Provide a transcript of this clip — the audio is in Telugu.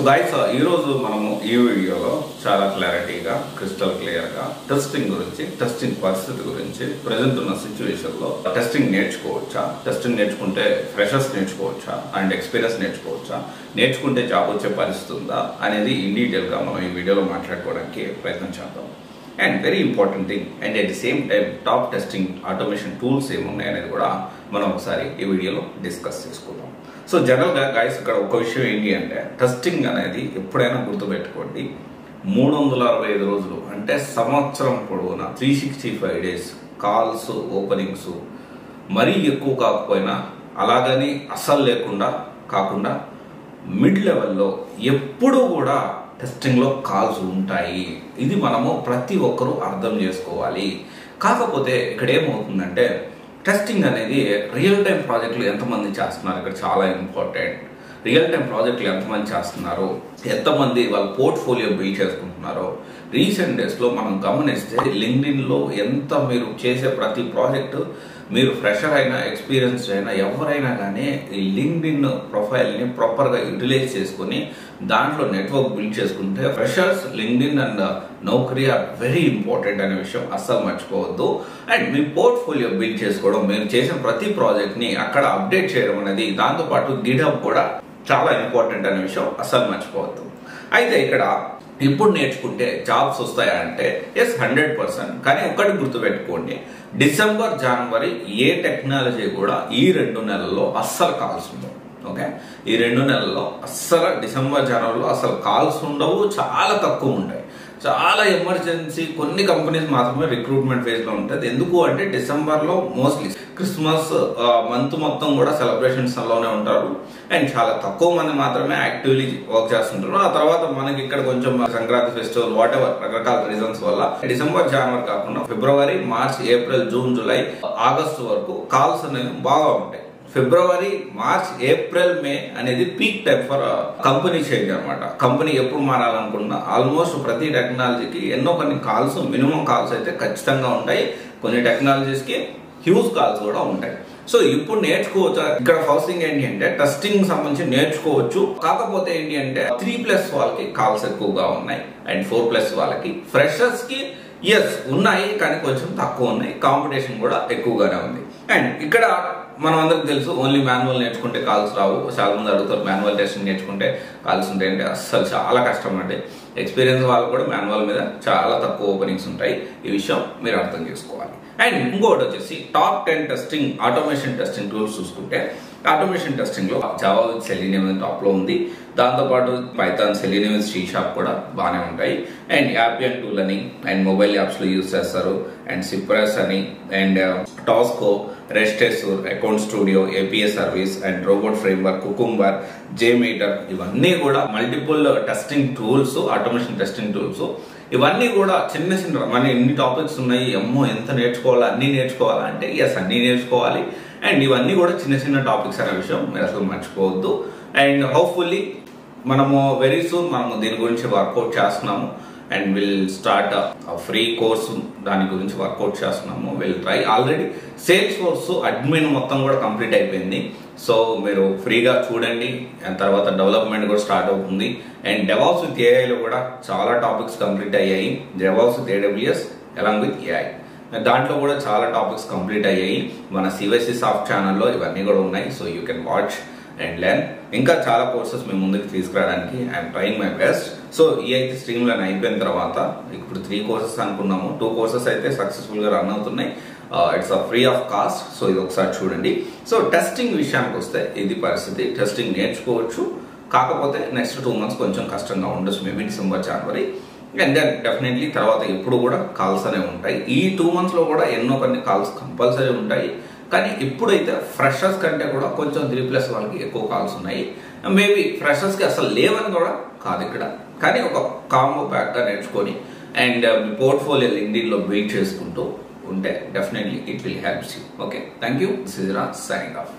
గైస్ ఈ రోజు మనము ఈ వీడియోలో చాలా క్లారిటీగా క్రిస్టల్ క్లియర్ గా టెస్టింగ్ గురించి, టెస్టింగ్ పరిస్థితి గురించి, ప్రెజెంట్ ఉన్న సిచ్యువేషన్ లో టెస్టింగ్ నేర్చుకోవచ్చా, టెస్టింగ్ నేర్చుకుంటే ఫ్రెషర్స్ నేర్చుకోవచ్చా అండ్ ఎక్స్పీరియన్స్ నేర్చుకోవచ్చా, నేర్చుకుంటే జాబ్ వచ్చే పరిస్థితి ఉందా అనేది ఇన్ డీటెయిల్ గా మనం ఈ వీడియోలో మాట్లాడుకోవడానికి ప్రయత్నం చేద్దాం. And very important thing and at the same time top testing automation tools ఏమున్నాయి అనేది కూడా మనం ఒకసారి ఈ వీడియోలో డిస్కస్ చేసుకుందాం. సో జనరల్గా గైస్ ఇక్కడ ఒక విషయం ఏంటి అంటే టెస్టింగ్ అనేది ఎప్పుడైనా గుర్తుపెట్టుకోండి, 365 రోజులు అంటే సంవత్సరం పొడవునా 365 days కాల్స్, ఓపెనింగ్స్ మరీ ఎక్కువ కాకపోయినా అలాగని అస్సలు లేకుండా కాకుండా మిడ్ లెవెల్లో ఎప్పుడూ కూడా టెస్టింగ్లో కాల్స్ ఉంటాయి. ఇది మనము ప్రతి ఒక్కరూ అర్థం చేసుకోవాలి. కాకపోతే ఇక్కడ ఏమవుతుందంటే టెస్టింగ్ అనేది రియల్ టైం ప్రాజెక్టులు ఎంతమంది చేస్తున్నారు, ఇక్కడ చాలా ఇంపార్టెంట్. రియల్ టైం ప్రాజెక్టులు ఎంతమంది చేస్తున్నారు, ఎంతమంది వాళ్ళ పోర్ట్ఫోలియో బిల్డ్ చేసుకుంటున్నారో రీసెంట్ డేస్లో మనం గమనిస్తే లింక్డ్ఇన్లో ఎంత మీరు చేసే ప్రతి ప్రాజెక్టు, మీరు ఫ్రెషర్ అయినా ఎక్స్పీరియన్స్డ్ అయినా ఎవరైనా కానీ ఈ లింక్డ్ఇన్ ప్రొఫైల్ని ప్రాపర్గా యూటిలైజ్ చేసుకుని దాంట్లో నెట్వర్క్ బిల్డ్ చేసుకుంటే freshers, LinkedIn and Naukri are very important అనే విషయం అస్సలు మర్చిపోవద్దు. అండ్ మీ పోర్ట్ఫోలియో బిల్డ్ చేసుకోవడం, మీరు చేసిన ప్రతి ప్రాజెక్ట్ని అక్కడ అప్డేట్ చేయడం అనేది, దాంతోపాటు గిట్హబ్ కూడా చాలా ఇంపార్టెంట్ అనే విషయం అస్సలు మర్చిపోవద్దు. అయితే ఇక్కడ ఇప్పుడు నేర్చుకుంటే జాబ్స్ వస్తాయా అంటే ఎస్ 100%. కానీ ఒక్కటి గుర్తుపెట్టుకోండి, డిసెంబర్, జనవరి ఏ టెక్నాలజీ కూడా ఈ 2 నెలల్లో అస్సలు కాల్స్ ఉండవు. ఓకే, ఈ 2 నెలల్లో అస్సలు డిసెంబర్, జనవరిలో అసలు కాల్స్ ఉండవు, చాలా తక్కువ ఉంటాయి. చాలా ఎమర్జెన్సీ కొన్ని కంపెనీస్ మాత్రమే రిక్రూట్మెంట్ ఫేజ్ లో ఉంటుంది. ఎందుకు అంటే డిసెంబర్ లో మోస్ట్లీ క్రిస్మస్ మంత్ మొత్తం కూడా సెలబ్రేషన్స్ లోనే ఉంటారు అండ్ చాలా తక్కువ మంది మాత్రమే యాక్టివ్లీ వర్క్ చేస్తుంటారు. ఆ తర్వాత మనకి ఇక్కడ కొంచెం సంక్రాంతి ఫెస్టివల్ వాట్ ఎవర్ రకరకాల రీజన్స్ వల్ల డిసెంబర్, జనవరి కాకుండా ఫిబ్రవరి, March, April, June, July, August వరకు కాల్స్ అనేవి బాగా ఉంటాయి. ఫిబ్రవరి, మార్చ్, ఏప్రిల్, మే అనేది peak time for company change అనమాట. కంపెనీ ఎప్పుడు మారాలనుకున్నా ఆల్మోస్ట్ ప్రతి టెక్నాలజీకి ఎన్నో కొన్ని కాల్స్, మినిమం కాల్స్ అయితే ఖచ్చితంగా ఉంటాయి. కొన్ని టెక్నాలజీస్ కి హ్యూజ్ కాల్స్ కూడా ఉంటాయి. సో ఇప్పుడు నేర్చుకోవచ్చు. ఇక్కడ ఫస్ట్ థింగ్ ఏంటి అంటే టెస్టింగ్ సంబంధించి నేర్చుకోవచ్చు. కాకపోతే ఏంటి అంటే 3+ వాళ్ళకి కాల్స్ ఎక్కువగా ఉన్నాయి అండ్ 4+ వాళ్ళకి, ఫ్రెషర్స్ కి ఎస్ ఉన్నాయి కానీ కొంచెం తక్కువ ఉన్నాయి. కాంపిటీషన్ కూడా ఎక్కువగానే ఉంది. అండ్ ఇక్కడ మనం అందరికి తెలుసు ఓన్లీ మాన్యువల్ నేర్చుకుంటే కాల్స్ రావు. చాలా మంది అడుగుతారు మాన్యువల్ టెస్టింగ్ నేర్చుకుంటే కాల్స్ ఉంటాయి అంటే అస్సలు చాలా కష్టం అండి. ఎక్స్పీరియన్స్ వాళ్ళు కూడా మాన్యువల్ మీద చాలా తక్కువ ఓపెనింగ్స్ ఉంటాయి. ఈ విషయం మీరు అర్థం చేసుకోవాలి. అండ్ ఇంకోటి వచ్చేసి top 10 testing automation testing tools చూసుకుంటే ఆటోమేషన్ టెస్టింగ్ లో జావా విత్ సెలీనియం టాప్ లో ఉంది. దాంతోపాటు పైథాన్, సెలీనియం విత్ C# కూడా బాగానే ఉంటాయి. అండ్ యాపియన్ టూల్ అని అండ్ మొబైల్ యాప్స్ లో యూజ్ చేస్తారు. అండ్ సిప్రస్ అని and Tosca, REST Assured, account studio, API service and robot framework, cucumber, JMeter ఇవన్నీ కూడా multiple testing tools, automation testing tools. ఇవన్నీ కూడా చిన్న చిన్న మన ఎన్ని టాపిక్స్ ఉన్నాయి, అమ్మో ఎంత నేర్చుకోవాలా, అన్ని నేర్చుకోవాలా అంటే ఎస్ అన్ని నేర్చుకోవాలి. అండ్ ఇవన్నీ కూడా చిన్న చిన్న టాపిక్స్ అనే విషయం మీరు అసలు మర్చిపోవద్దు. అండ్ హోప్ఫుల్లీ మనము వెరీ సూన్ మనము దీని గురించి వర్కౌట్ చేస్తున్నాము and will start free course దాని గురించి వర్కౌట్ చేస్తున్నాము. Will try. Already sales force admin మొత్తం కూడా కంప్లీట్ అయిపోయింది. సో మీరు ఫ్రీగా చూడండి. అండ్ తర్వాత డెవలప్మెంట్ కూడా స్టార్ట్ అవుతుంది. అండ్ డెవాప్స్ విత్ ఏఐలో కూడా చాలా టాపిక్స్ కంప్లీట్ అయ్యాయి. DevOps with AWS along with AI దాంట్లో కూడా చాలా టాపిక్స్ కంప్లీట్ అయ్యాయి. మన CVC సాఫ్ట్ ఛానల్లో ఇవన్నీ కూడా ఉన్నాయి. So you can watch and learn. ఇంకా చాలా కోర్సెస్ మేము ముందుకు తీసుకురావడానికి I'm trying my best. So ఈ అయితే స్ట్రీమ్ లైన్ అయిపోయిన తర్వాత ఇప్పుడు 3 కోర్సెస్ అనుకున్నాము. 2 కోర్సెస్ అయితే సక్సెస్ఫుల్ గా రన్ అవుతున్నాయి. It's free of cost. So ఇది ఒకసారి చూడండి. సో టెస్టింగ్ విషయానికి వస్తే ఇది పరిస్థితి. టెస్టింగ్ నేర్చుకోవచ్చు, కాకపోతే నెక్స్ట్ 2 months కొంచెం కష్టంగా ఉండొచ్చు. Maybe December, January and then definitely తర్వాత ఎప్పుడు కూడా కాల్స్ అనేవి ఉంటాయి. ఈ 2 months లో కూడా ఎన్నో కొన్ని కాల్స్ కంపల్సరీ ఉంటాయి. కానీ ఇప్పుడైతే ఫ్రెషర్స్ కంటే కూడా కొంచెం 3+ వాళ్ళకి ఎక్కువ కాల్స్ ఉన్నాయి. మేబీ ఫ్రెషర్స్కి అసలు లేవని కూడా కాదు ఇక్కడ, కానీ ఒక కాంబో ప్యాక్గా నేర్చుకొని అండ్ పోర్ట్ఫోలియో లింక్డ్ఇన్లో బిల్డ్ చేసుకుంటూ ఉంటే definitely it will helps you. Okay, thank you. This is Raj signing off.